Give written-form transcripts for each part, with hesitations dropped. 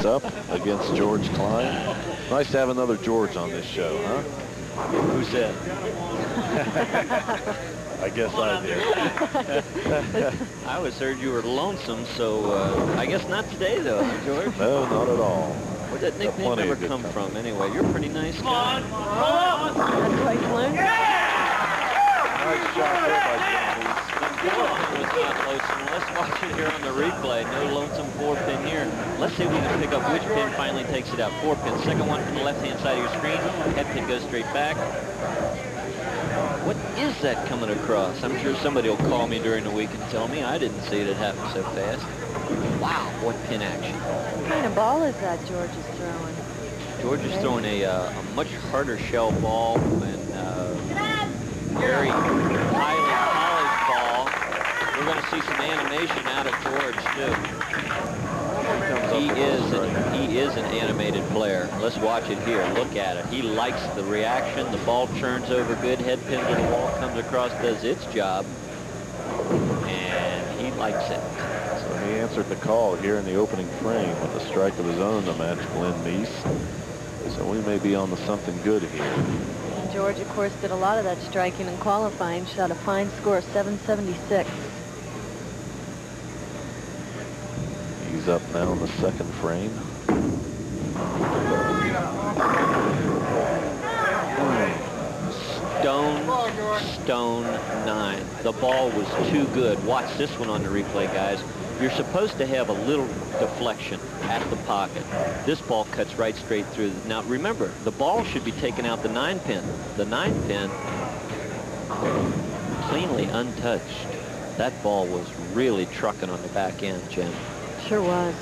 up against George Cline. Nice to have another George on this show, huh? Who said? I guess I did. I always heard you were lonesome, so I guess not today, though, huh, George? No, not at all. Where'd that nickname ever come from, anyway? You're a pretty nice guy. That's right, Glen. Nice shot there by Glen Meece. Let's watch it here on the replay. No lonesome 4-pin here. Let's see if we can pick up which pin finally takes it out. 4-pin. Second one from the left-hand side of your screen. Head pin goes straight back. What is that coming across? I'm sure somebody will call me during the week and tell me. I didn't see it. It happened so fast. Wow, what pin action. What kind of ball is that George is throwing? George is throwing a much harder shell ball and very highly polished ball. We're going to see some animation out of George, too. He is an animated player. Let's watch it here. Look at it. He likes the reaction. The ball churns over good. Head pin to the wall, comes across, does its job. And he likes it. So he answered the call here in the opening frame with a strike of his own to match Glen Meece. So we may be on to something good here. And George, of course, did a lot of that striking in qualifying. Shot a fine score of 776. He's up now in the second frame. Stone 9. The ball was too good. Watch this one on the replay, guys. You're supposed to have a little deflection at the pocket. This ball cuts right straight through. Now remember, the ball should be taken out the 9-pin. The 9-pin, cleanly untouched. That ball was really trucking on the back end, Jim. Sure was.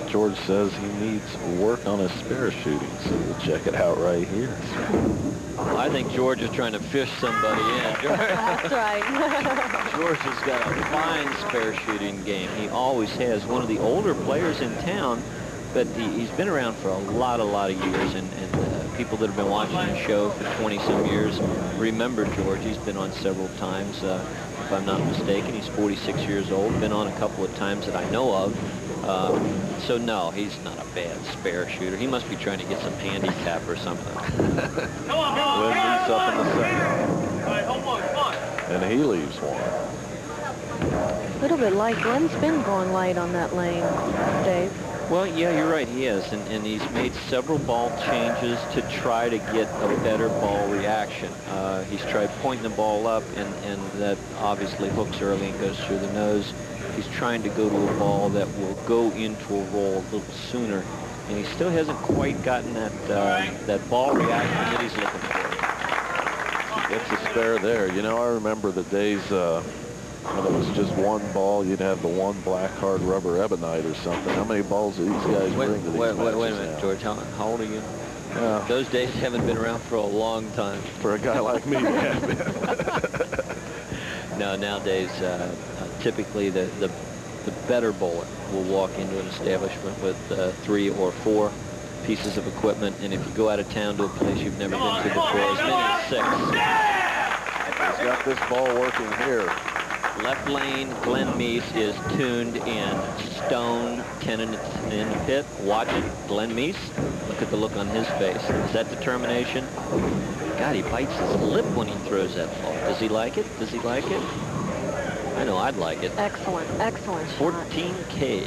George says he needs work on his spare shooting, so we'll check it out right here. I think George is trying to fish somebody in. That's right. George has got a fine spare shooting game. He always has. One of the older players in town, but he's been around for a lot of years, and people that have been watching the show for 20-some years remember George. He's been on several times. If I'm not mistaken, he's 46 years old, been on a couple of times that I know of. So no, he's not a bad spare shooter. He must be trying to get some handicap or something. Glen Meece up in the second. And he leaves one. A little bit light. Glen's been going light on that lane, Dave. Well, yeah, you're right, he is. And he's made several ball changes to try to get a better ball reaction. He's tried pointing the ball up, and that obviously hooks early and goes through the nose. He's trying to go to a ball that will go into a roll a little sooner, and he still hasn't quite gotten that ball reaction that he's looking for. Gets a spare there. You know, I remember the days when it was just one ball. You'd have the one black hard rubber ebonite or something. How many balls do these guys bring to these matches wait a minute, now? George. How old are you? Yeah. Those days haven't been around for a long time. For a guy like me, yeah. No, nowadays, typically the better bowler will walk into an establishment with 3 or 4 pieces of equipment, and if you go out of town to a place you've never been to before, as many as 6. He's got this ball working here. Left lane, Glen Meece is tuned in. Stone 10 in the pit. Watch it, Glen Meece. Look at the look on his face. Is that determination? God, he bites his lip when he throws that ball. Does he like it? Does he like it? I know I'd like it. Excellent, excellent shot. 14K.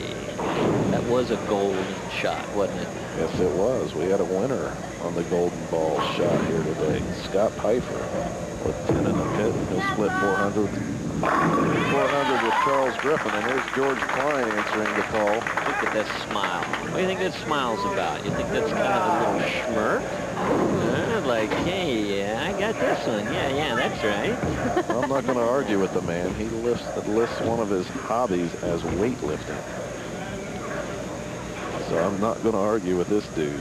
That was a golden shot, wasn't it? Yes, it was. We had a winner on the golden ball shot here today. Scott Pfeiffer with 10 in the pit. He'll split 400 with Charles Griffin. And here's George Cline answering the call. Look at that smile. What do you think that smile's about? You think that's kind of a little schmirk? Like, hey, yeah, I got this one. Yeah, that's right. I'm not going to argue with the man. He lists one of his hobbies as weightlifting. So I'm not going to argue with this dude.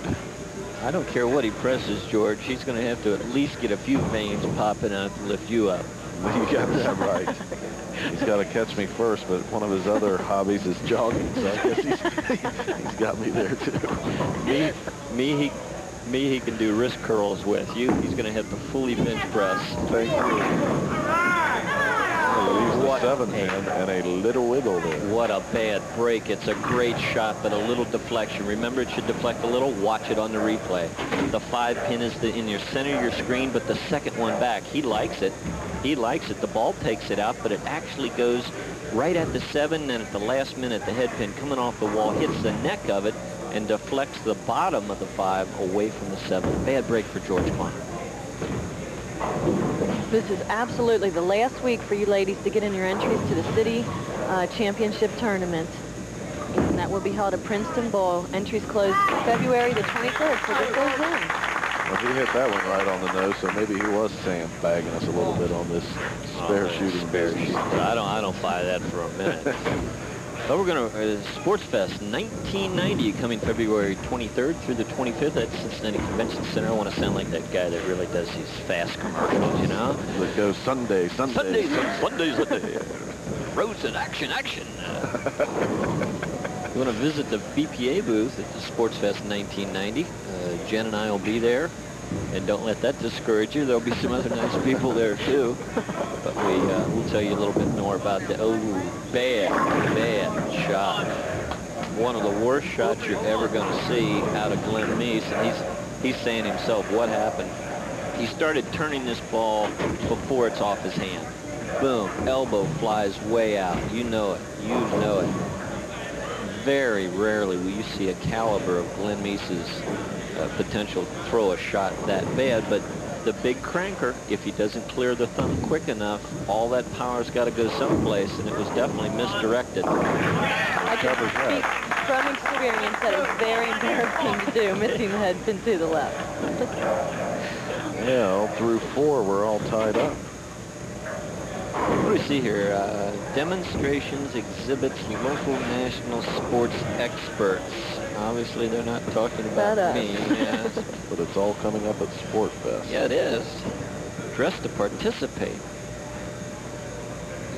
I don't care what he presses, George. He's going to have to at least get a few veins popping out to lift you up. You got that right. He's got to catch me first, but one of his other hobbies is jogging, so I guess he's got me there too. Me, he can do wrist curls with. He's going to hit the fully bench press. Thank you. He leaves the What 7-pin and a little wiggle there. What a bad break. It's a great shot, but a little deflection. Remember, it should deflect a little. Watch it on the replay. The 5-pin is in your center of your screen, but the second one back, he likes it. He likes it. The ball takes it out, but it actually goes right at the 7, and at the last minute, the head pin coming off the wall hits the neck of it and deflects the bottom of the 5 away from the 7. Bad break for George Cline. This is absolutely the last week for you ladies to get in your entries to the city championship tournament. And that will be held at Princeton Bowl. Entries close February the 23rd, so this goes in. Well, he hit that one right on the nose, so maybe he was sandbagging us a little bit on this spare shooting business. I don't buy that for a minute. So we're going to Sports Fest 1990 coming February 23rd through the 25th at Cincinnati Convention Center. I want to sound like that guy that really does these fast commercials, you know? That goes Sunday. Sunday. Roads in action. You want to visit the BPA booth at the Sports Fest 1990. Jen and I will be there. And don't let that discourage you. There'll be some other nice people there, too. But we'll tell you a little bit more about the bad shot. One of the worst shots you're ever going to see out of Glen Meece. And he's saying himself, what happened? He started turning this ball before it's off his hand. Boom, elbow flies way out. You know it. Very rarely will you see a caliber of Glen Meece's potential to throw a shot that bad, but the big cranker, if he doesn't clear the thumb quick enough, all that power's got to go someplace, and it was definitely misdirected. I can speak from experience that it's very embarrassing to do, missing the head pin to the left. Yeah, all through 4, we're all tied up. What do we see here? Demonstrations, exhibits, local national sports experts. Obviously, they're not talking about me. Yes. But it's all coming up at Sport Fest. Yeah, it is. Dressed to participate.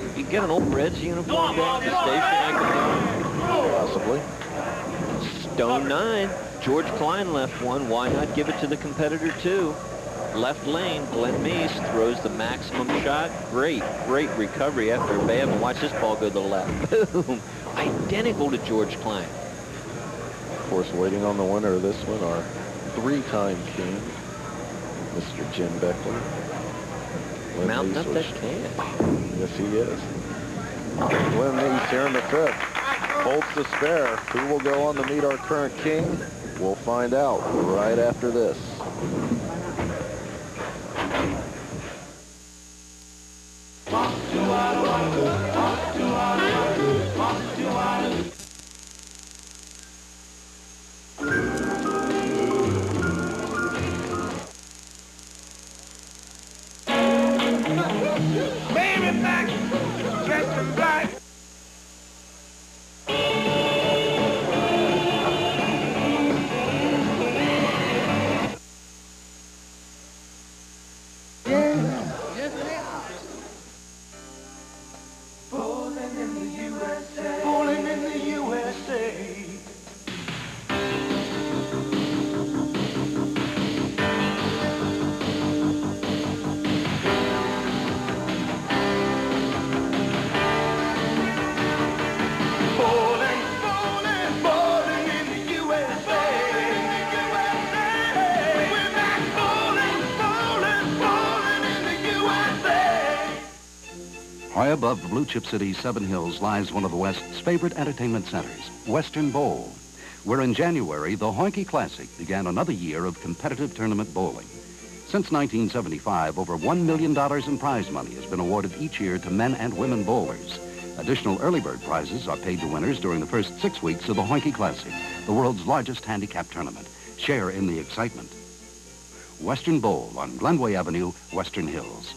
If you get an old Reds uniform down at the station, I Possibly. can Stone 9. George Cline left one. Why not give it to the competitor, too? Left lane, Glen Meece throws the maximum shot. Great recovery after a bad one. Watch this ball go to the left. Boom. Identical to George Cline. Of course, waiting on the winner of this one, our 3-time king, Mr. Jim Beckler. Mounting up that cash. Yes, he is. Glen Meece here in the 5th. Holds the spare. Who will go on to meet our current king? We'll find out right after this. Baby back, dressed in black. Bowling in the USA. Bowling in the USA. High above the blue chip city's 7 Hills lies one of the West's favorite entertainment centers, Western Bowl, where in January, the Honkey Classic began another year of competitive tournament bowling. Since 1975, over $1 million in prize money has been awarded each year to men and women bowlers. Additional early bird prizes are paid to winners during the first 6 weeks of the Honkey Classic, the world's largest handicap tournament. Share in the excitement. Western Bowl on Glenway Avenue, Western Hills.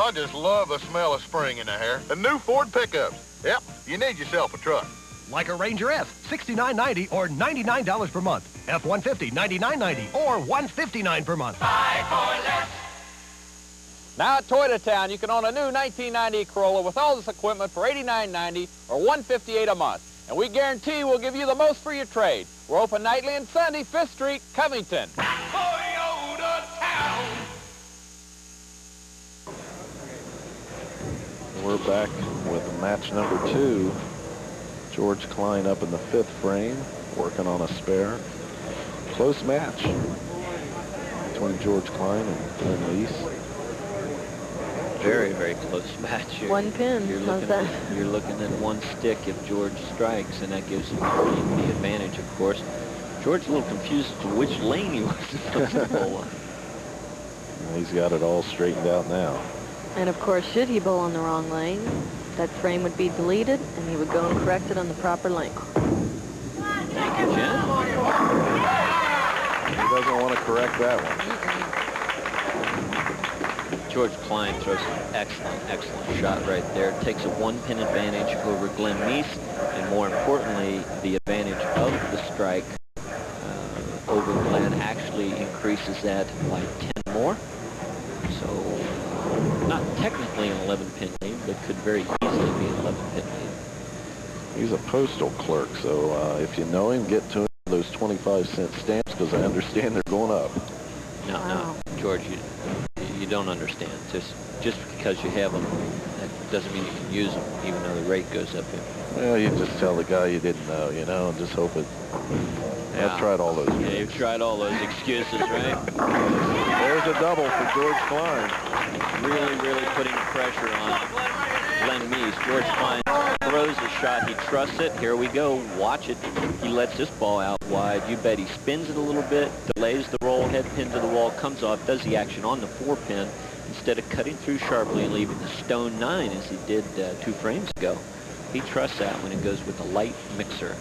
I just love the smell of spring in the hair. The new Ford pickups. Yep, you need yourself a truck. Like a Ranger F, $69.90 or $99 per month. F-150, $99.90 or $159 per month. Buy for less. Now at Toyota Town, you can own a new 1990 Corolla with all this equipment for $89.90 or $158 a month. And we guarantee we'll give you the most for your trade. We're open nightly and Sunday, 5th Street, Covington. Toyota Town. We're back with match number 2. George Cline up in the 5th frame, working on a spare. Close match between George Cline and Glen Meece. Very, very close match here. 1 pin. You're How's looking, that? you're looking at 1 stick if George strikes, and that gives him the advantage, of course. George a little confused as to which lane he was supposed to bowl on. He's got it all straightened out now. And of course, should he bowl on the wrong lane, that frame would be deleted, and he would go and correct it on the proper lane. Thank you, Jen. He doesn't want to correct that one. George Cline throws an excellent, excellent shot right there. Takes a 1-pin advantage over Glen Meece, and more importantly, the advantage of the strike over Glen actually increases that by 10 more. So, not technically an 11-pin lead, but could very easily be an 11-pin lead. He's a postal clerk, so if you know him, get to him those 25-cent stamps, because I understand they're going up. No, Wow. no, George, you don't understand. Just because you have them, that doesn't mean you can use them, even though the rate goes up. Well, you just tell the guy you didn't know, you know, and just hope it. I've tried all those. Yeah, you've tried all those excuses, right? There's a double for George Cline. Really, really putting pressure on Glen Meece. George Cline throws a shot. He trusts it. Here we go. Watch it. He lets this ball out wide. You bet he spins it a little bit, delays the roll, head pin to the wall, comes off, does the action on the 4-pin instead of cutting through sharply and leaving the stone 9 as he did 2 frames ago. He trusts that when it goes with a light mixer.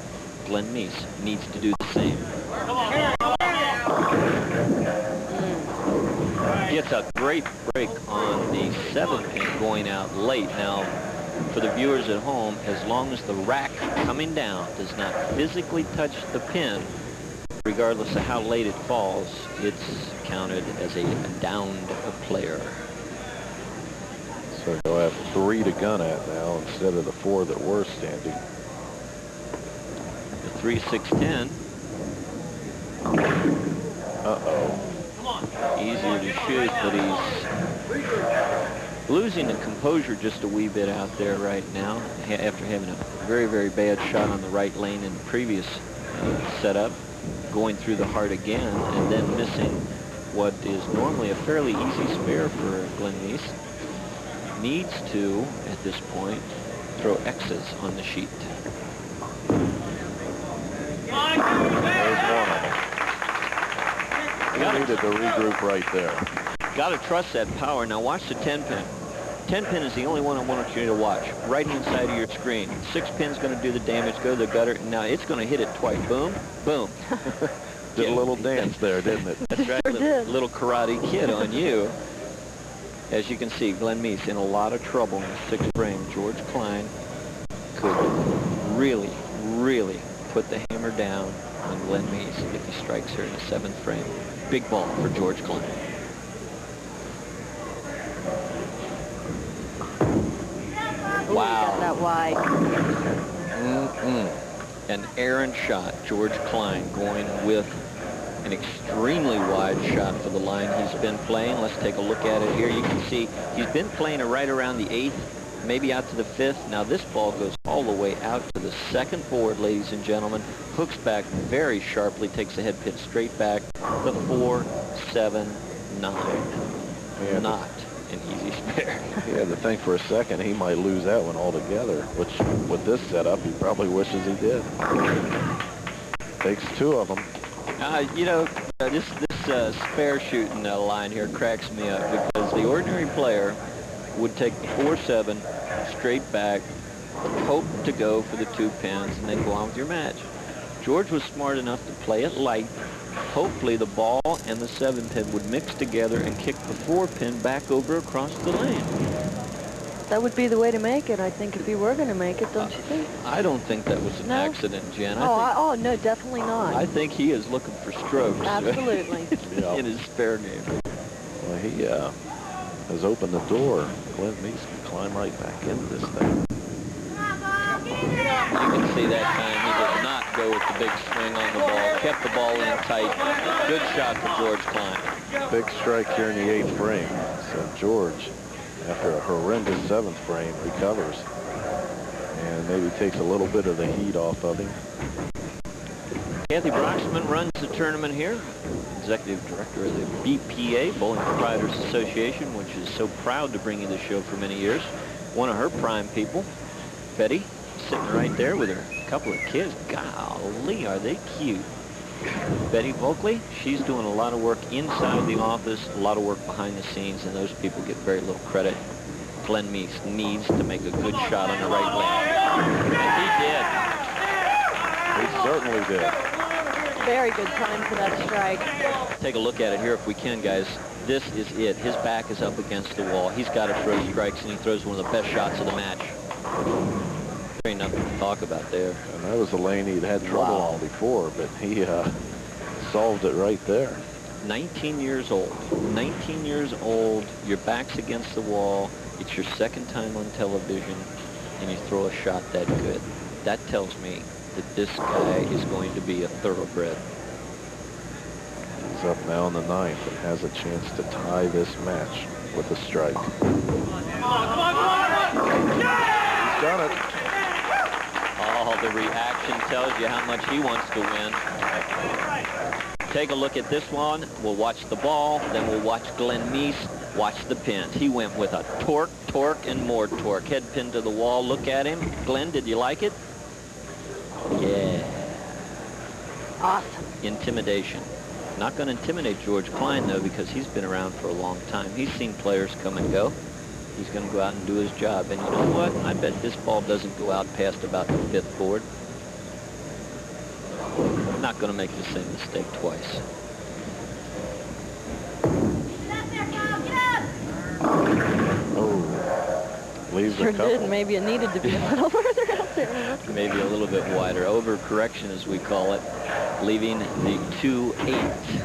Glen Meece needs to do the same. Gets a great break on the 7-pin going out late. Now, for the viewers at home, as long as the rack coming down does not physically touch the pin, regardless of how late it falls, it's counted as a downed player. So they'll have 3 to gun at now instead of the 4 that were standing. The 3-6-10. Uh-oh. Easier to shoot, but he's losing the composure just a wee bit out there right now after having a very, very bad shot on the right lane in the previous setup, going through the heart again, and then missing what is normally a fairly easy spare for Glen Meece. Needs to, at this point, throw X's on the sheet. There's one of them. He needed to regroup right there. Got to trust that power. Now watch the 10-pin. 10-pin is the only one I want you to watch. Right-hand side of your screen. 6-pin's going to do the damage, go to the gutter. Now it's going to hit it twice. Boom, boom. Did a little dance there, didn't it? That's right. Little karate kid on you. As you can see, Glen Meece in a lot of trouble in the 6th frame. George Cline could really, really put the hammer down on Glen Meece if he strikes her in the 7th frame. Big ball for George Cline. Wow. Got that wide. An errant shot. George Cline going with an extremely wide shot for the line he's been playing. Let's take a look at it here. You can see he's been playing it right around the 8th, maybe out to the 5th. Now this ball goes all the way out to the 2nd board, ladies and gentlemen. Hooks back very sharply, takes the head pin straight back. The 4, 7, 9. Yeah, Not an easy spare. He had to think for a second he might lose that one altogether, which with this setup he probably wishes he did. Takes 2 of them. You know, this spare shooting line here cracks me up because the ordinary player would take the 4-7 straight back, hope to go for the 2 pins, and then go on with your match. George was smart enough to play it light. Hopefully the ball and the 7-pin would mix together and kick the 4-pin back over across the lane. That would be the way to make it, I think, if you were going to make it, don't you think? I don't think that was an No? accident, Jen. Oh, no, definitely not. I think he is looking for strokes. Absolutely. In his spare game. Well, he has opened the door. Glen Meece can climb right back into this thing. You can see that time he did not go with the big swing on the ball. Kept the ball in tight. Good shot for George Cline. Big strike here in the 8th frame. So George after a horrendous 7th frame, recovers and maybe takes a little bit of the heat off of him. Kathy Broxman runs the tournament here, executive director of the BPA, Bowling Proprietors Association, which is so proud to bring you the show for many years. One of her prime people, Betty, sitting right there with her couple of kids. Golly, are they cute. Betty Volkley, she's doing a lot of work inside of the office, a lot of work behind the scenes, and those people get very little credit. Glen Meece needs to make a good shot on the right wing. And he did. He certainly did. Very good time for that strike. Take a look at it here if we can, guys. This is it. His back is up against the wall. He's got to throw strikes, and he throws one of the best shots of the match. There ain't nothing to talk about there. And that was a lane he'd had trouble on before, but he solved it right there. 19 years old. 19 years old. Your back's against the wall. It's your second time on television, and you throw a shot that good. That tells me that this guy is going to be a thoroughbred. He's up now in the 9th and has a chance to tie this match with a strike. He's done it. Oh, the reaction tells you how much he wants to win. Take a look at this one. We'll watch the ball, then we'll watch Glen Meece watch the pins. He went with a torque, and more torque. Head pin to the wall. Look at him. Glenn, did you like it? Yeah. Awesome. Intimidation. Not going to intimidate George Cline, though, because he's been around for a long time. He's seen players come and go. He's going to go out and do his job. And you know what? I bet this ball doesn't go out past about the 5th board. I'm not going to make the same mistake twice. Oh, leaves Sure a couple. did. Maybe it needed to be a little further out there. Maybe a little bit wider. Overcorrection, as we call it, leaving the 2-8.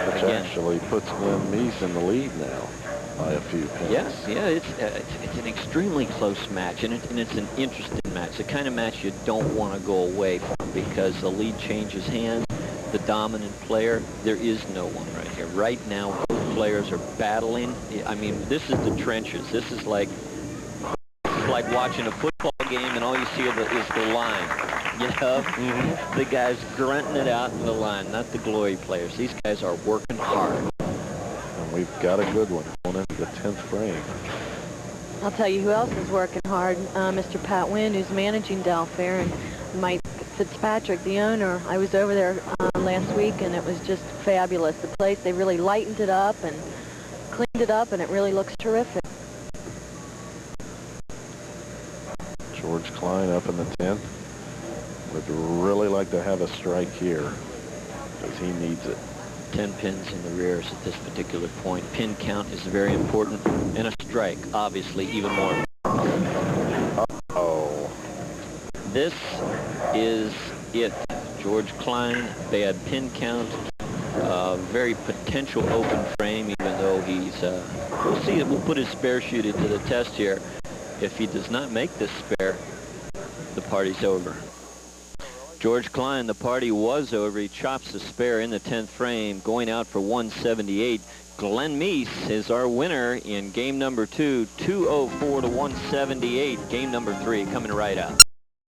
Which actually puts Glen Meece in the lead now by a few points. Yes, yeah, it's an extremely close match, and it's an interesting match. The kind of match you don't want to go away from because the lead changes hands. The dominant player, there is no one right here. Right now, both players are battling. I mean, this is the trenches. This is like watching a football game, and all you see is the line. You know, the guys grunting it out in the line, not the glory players. These guys are working hard. And we've got a good one going into the 10th frame. I'll tell you who else is working hard. Mr. Pat Wynn, who's managing Delfair, and Mike Fitzpatrick, the owner. I was over there last week, and it was just fabulous. The place, they really lightened it up and cleaned it up, and it really looks terrific. George Cline up in the 10th. Would really like to have a strike here because he needs it. 10 pins in the rears at this particular point. Pin count is very important, and a strike, obviously, even more. Uh-oh. This is it. George Cline, bad pin count, very potential open frame, even though he's, we'll see, we'll put his spare shooting to the test here. If he does not make this spare, the party's over. George Cline, the party was over. He chops the spare in the 10th frame, going out for 178. Glen Meece is our winner in game number 2, 204 to 178. Game number 3 coming right up.